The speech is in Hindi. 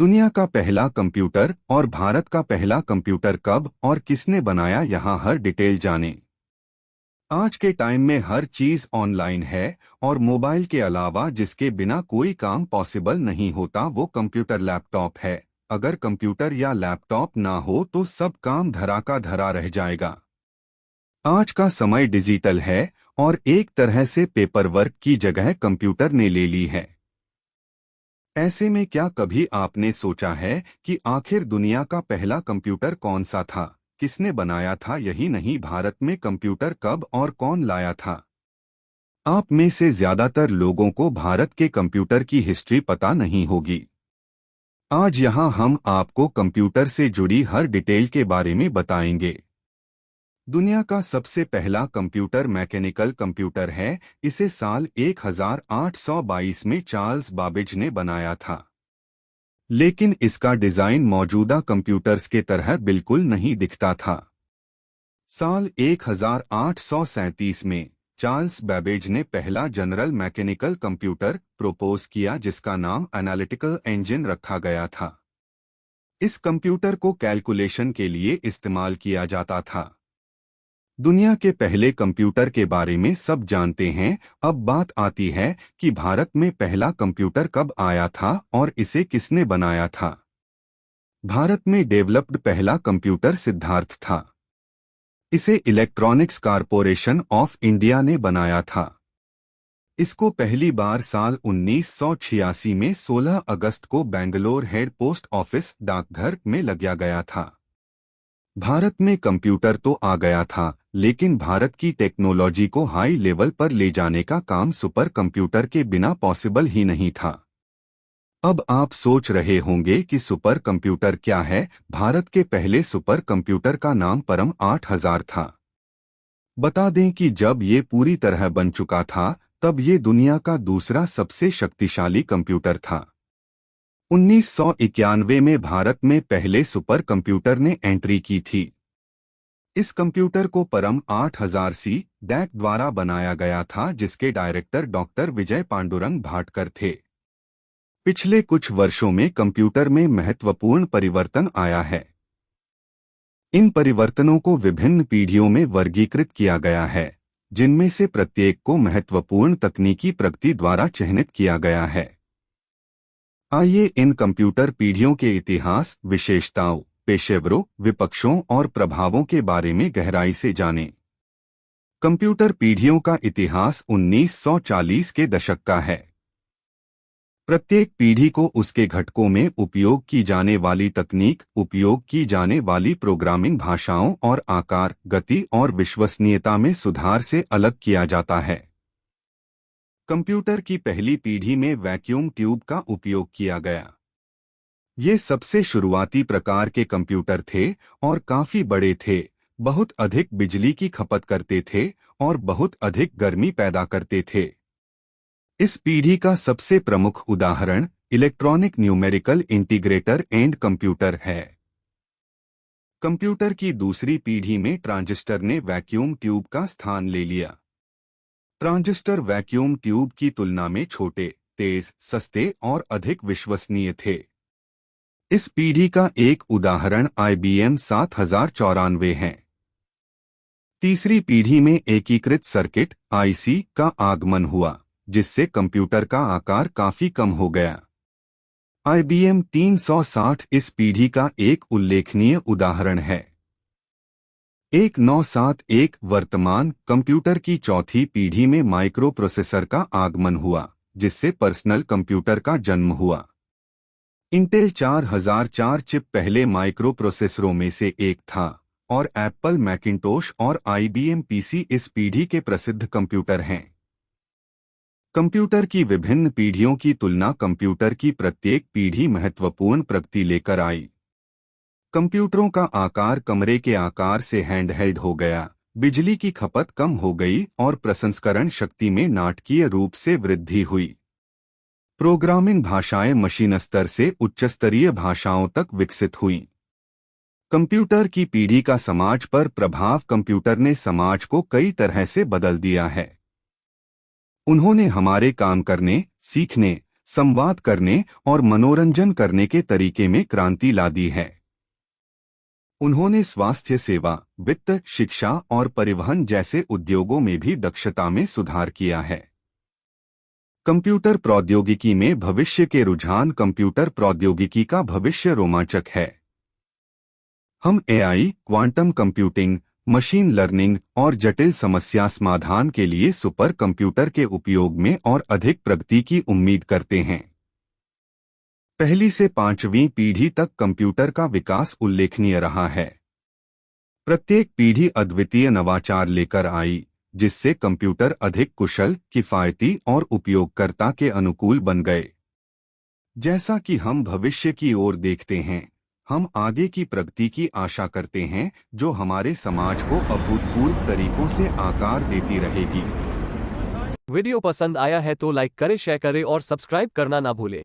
दुनिया का पहला कंप्यूटर और भारत का पहला कंप्यूटर कब और किसने बनाया, यहाँ हर डिटेल जानें। आज के टाइम में हर चीज ऑनलाइन है और मोबाइल के अलावा जिसके बिना कोई काम पॉसिबल नहीं होता वो कंप्यूटर लैपटॉप है। अगर कंप्यूटर या लैपटॉप ना हो तो सब काम धरा का धरा रह जाएगा। आज का समय डिजिटल है और एक तरह से पेपर वर्क की जगह कंप्यूटर ने ले ली है। ऐसे में क्या कभी आपने सोचा है कि आखिर दुनिया का पहला कंप्यूटर कौन सा था, किसने बनाया था? यही नहीं, भारत में कंप्यूटर कब और कौन लाया था। आप में से ज्यादातर लोगों को भारत के कंप्यूटर की हिस्ट्री पता नहीं होगी। आज यहाँ हम आपको कंप्यूटर से जुड़ी हर डिटेल के बारे में बताएंगे। दुनिया का सबसे पहला कंप्यूटर मैकेनिकल कंप्यूटर है। इसे साल 1822 में चार्ल्स बाबेज ने बनाया था, लेकिन इसका डिजाइन मौजूदा कंप्यूटर्स के तरह बिल्कुल नहीं दिखता था। साल 1837 में चार्ल्स बाबेज ने पहला जनरल मैकेनिकल कंप्यूटर प्रपोज किया, जिसका नाम एनालिटिकल इंजन रखा गया था। इस कंप्यूटर को कैलकुलेशन के लिए इस्तेमाल किया जाता था। दुनिया के पहले कंप्यूटर के बारे में सब जानते हैं। अब बात आती है कि भारत में पहला कंप्यूटर कब आया था और इसे किसने बनाया था। भारत में डेवलप्ड पहला कंप्यूटर सिद्धार्थ था। इसे इलेक्ट्रॉनिक्स कॉरपोरेशन ऑफ इंडिया ने बनाया था। इसको पहली बार साल 1986 में 16 अगस्त को बेंगलोर हेड पोस्ट ऑफिस डाकघर में लगाया गया था। भारत में कंप्यूटर तो आ गया था, लेकिन भारत की टेक्नोलॉजी को हाई लेवल पर ले जाने का काम सुपर कंप्यूटर के बिना पॉसिबल ही नहीं था। अब आप सोच रहे होंगे कि सुपर कंप्यूटर क्या है। भारत के पहले सुपर कंप्यूटर का नाम परम 8000 था। बता दें कि जब ये पूरी तरह बन चुका था तब ये दुनिया का दूसरा सबसे शक्तिशाली कंप्यूटर था। 1991 में भारत में पहले सुपर कंप्यूटर ने एंट्री की थी। इस कंप्यूटर को परम 8000 सी डैक द्वारा बनाया गया था, जिसके डायरेक्टर डॉक्टर विजय पांडुरंग भाटकर थे। पिछले कुछ वर्षों में कंप्यूटर में महत्वपूर्ण परिवर्तन आया है। इन परिवर्तनों को विभिन्न पीढ़ियों में वर्गीकृत किया गया है, जिनमें से प्रत्येक को महत्वपूर्ण तकनीकी प्रगति द्वारा चिह्नित किया गया है। आइए इन कंप्यूटर पीढ़ियों के इतिहास, विशेषताओं, पेशेवरों, विपक्षों और प्रभावों के बारे में गहराई से जानें। कंप्यूटर पीढ़ियों का इतिहास 1940 के दशक का है। प्रत्येक पीढ़ी को उसके घटकों में उपयोग की जाने वाली तकनीक, उपयोग की जाने वाली प्रोग्रामिंग भाषाओं और आकार, गति और विश्वसनीयता में सुधार से अलग किया जाता है। कंप्यूटर की पहली पीढ़ी में वैक्यूम ट्यूब का उपयोग किया गया। ये सबसे शुरुआती प्रकार के कंप्यूटर थे और काफी बड़े थे, बहुत अधिक बिजली की खपत करते थे और बहुत अधिक गर्मी पैदा करते थे। इस पीढ़ी का सबसे प्रमुख उदाहरण electronic numerical integrator and computer है। कंप्यूटर की दूसरी पीढ़ी में ट्रांजिस्टर ने वैक्यूम ट्यूब का स्थान ले लिया। ट्रांजिस्टर वैक्यूम ट्यूब की तुलना में छोटे, तेज, सस्ते और अधिक विश्वसनीय थे। इस पीढ़ी का एक उदाहरण IBM 7094 है। तीसरी पीढ़ी में एकीकृत सर्किट IC का आगमन हुआ, जिससे कंप्यूटर का आकार काफी कम हो गया। IBM 360 इस पीढ़ी का एक उल्लेखनीय उदाहरण है। 1971 वर्तमान कंप्यूटर की चौथी पीढ़ी में माइक्रो प्रोसेसर का आगमन हुआ, जिससे पर्सनल कंप्यूटर का जन्म हुआ। इंटेल 4004 चिप पहले माइक्रो प्रोसेसरों में से एक था और एप्पल मैकिंटोश और IBM PC इस पीढ़ी के प्रसिद्ध कंप्यूटर हैं। कंप्यूटर की विभिन्न पीढ़ियों की तुलना, कंप्यूटर की प्रत्येक पीढ़ी महत्वपूर्ण प्रगति लेकर आई। कंप्यूटरों का आकार कमरे के आकार से हैंडहेल्ड हो गया, बिजली की खपत कम हो गई और प्रसंस्करण शक्ति में नाटकीय रूप से वृद्धि हुई। प्रोग्रामिंग भाषाएं मशीन स्तर से उच्च स्तरीय भाषाओं तक विकसित हुईं। कंप्यूटर की पीढ़ी का समाज पर प्रभाव, कंप्यूटर ने समाज को कई तरह से बदल दिया है। उन्होंने हमारे काम करने, सीखने, संवाद करने और मनोरंजन करने के तरीके में क्रांति ला दी है। उन्होंने स्वास्थ्य सेवा, वित्त, शिक्षा और परिवहन जैसे उद्योगों में भी दक्षता में सुधार किया है। कंप्यूटर प्रौद्योगिकी में भविष्य के रुझान। कंप्यूटर प्रौद्योगिकी का भविष्य रोमांचक है। हम AI, quantum computing, machine learning और जटिल समस्या समाधान के लिए सुपर कंप्यूटर के उपयोग में और अधिक प्रगति की उम्मीद करते हैं। पहली से 5वीं पीढ़ी तक कंप्यूटर का विकास उल्लेखनीय रहा है। प्रत्येक पीढ़ी अद्वितीय नवाचार लेकर आई, जिससे कंप्यूटर अधिक कुशल, किफायती और उपयोगकर्ता के अनुकूल बन गए। जैसा कि हम भविष्य की ओर देखते हैं, हम आगे की प्रगति की आशा करते हैं, जो हमारे समाज को अभूतपूर्व तरीकों से आकार देती रहेगी। वीडियो पसंद आया है तो लाइक करें, शेयर करें और सब्सक्राइब करना ना भूलें।